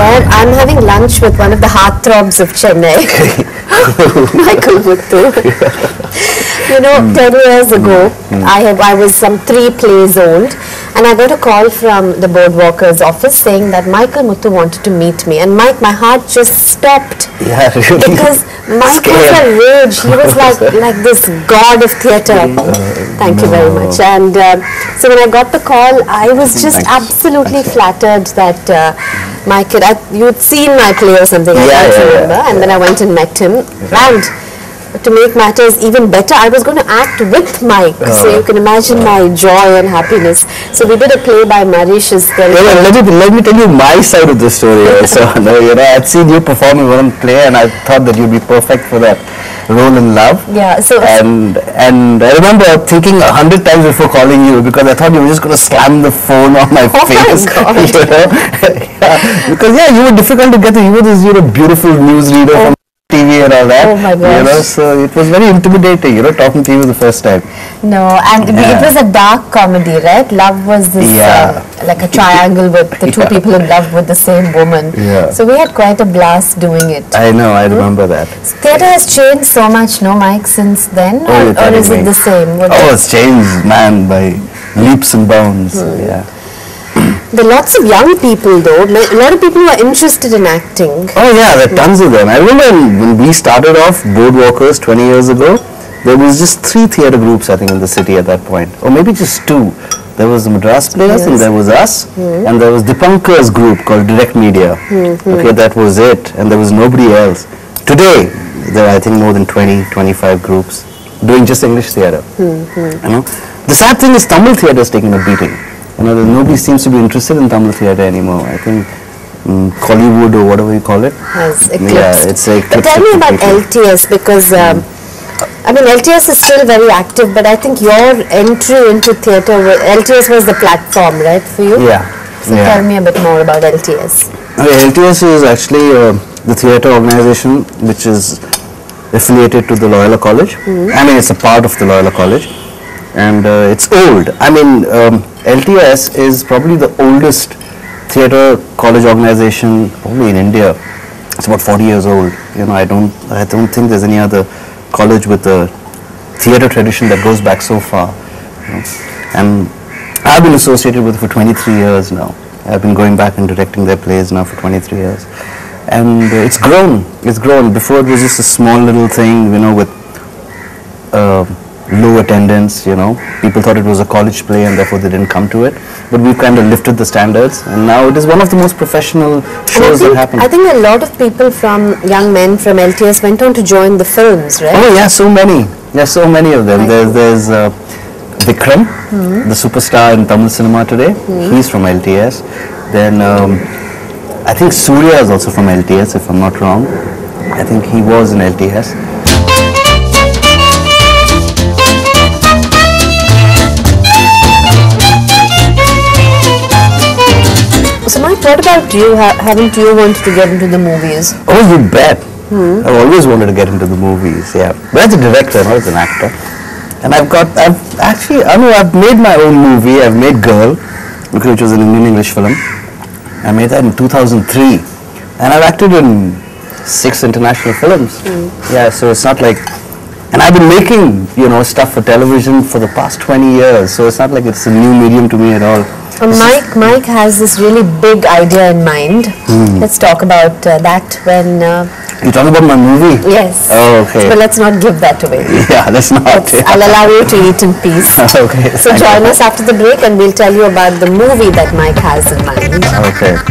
there, I'm having lunch with one of the heartthrobs of Chennai, Michael Muthu. You know, 10 years ago, I was some 3 plays old, and I got a call from the Boardwalkers office saying that Michael Muthu wanted to meet me, and Mike, my heart just stopped. Yeah, really. Because Mike was a rage. He was like this god of theatre. Thank you very much. And so when I got the call, I was just absolutely flattered that Mike, you'd seen my play or something, I can't remember, and then I went and met him. And to make matters even better, I was going to act with Mike, so you can imagine my joy and happiness. So we did a play by Mauritius. Let me tell you my side of the story also. I'd seen you perform in one play, and I thought that you'd be perfect for that role in Love. Yeah. So and I remember thinking 100 times before calling you, because I thought you were just going to slam the phone on my face. My God. Because you were difficult to get to. You were this beautiful newsreader from TV and all that. Oh my gosh. So it was very intimidating, talking to you the first time. No, and it was a dark comedy, right? Love was this like a triangle with the 2 people in love with the same woman. Yeah. So we had quite a blast doing it. I know, I remember that. Theatre has changed so much, no, Mike, since then? Or is it the same? It's changed, man, by leaps and bounds. Yeah. There are lots of young people, though. A lot of people who are interested in acting. Oh yeah, there are tons of them. I remember when we started off Boardwalkers 20 years ago, there was just 3 theatre groups, I think, in the city at that point. Or maybe just 2. There was the Madras Players, and there was us, and there was Dipankar's group called Direct Media. Okay, that was it, and there was nobody else. Today, there are, I think, more than 20, 25 groups doing just English theatre. The sad thing is Tamil theatre is taking a beating. Nobody seems to be interested in Tamil theatre anymore. I think Collywood or whatever you call it has eclipsed. Yeah, it's eclipsed. But tell me about LTS, because I mean, LTS is still very active, but I think your entry into theatre, LTS was the platform, right, for you? Yeah. So tell me a bit more about LTS. LTS is actually the theatre organization which is affiliated to the Loyola College. I mean, it's a part of the Loyola College, and it's old. I mean, LTS is probably the oldest theatre college organization probably in India. It's about 40 years old. I don't think there's any other college with a theatre tradition that goes back so far. And I've been associated with it for 23 years now. I've been going back and directing their plays now for 23 years. And it's grown. It's grown. Before it was just a small little thing, with low attendance, People thought it was a college play and therefore they didn't come to it. But we've kind of lifted the standards, and now it is one of the most professional shows that happen. I think a lot of people young men from LTS went on to join the films, right? Oh yeah, so many. There's so many of them. There's Vikram, the superstar in Tamil cinema today. He's from LTS. Then I think Surya is also from LTS, if I'm not wrong. I think he was in LTS. So Mike, what about you? Haven't you wanted to get into the movies? Oh, you bet. I've always wanted to get into the movies, yeah. But as a director, not as an actor. And I've made my own movie. I've made Girl, which was an Indian English film. I made that in 2003. And I've acted in 6 international films. Yeah, so it's not like... And I've been making, stuff for television for the past 20 years. So it's not like it's a new medium to me at all. Mike has this really big idea in mind. Let's talk about that when... You're talking about my movie? Yes. Oh, okay. But let's not give that away. Yeah, let's not. I'll allow you to eat in peace. Okay. So join us after the break and we'll tell you about the movie that Mike has in mind. Okay.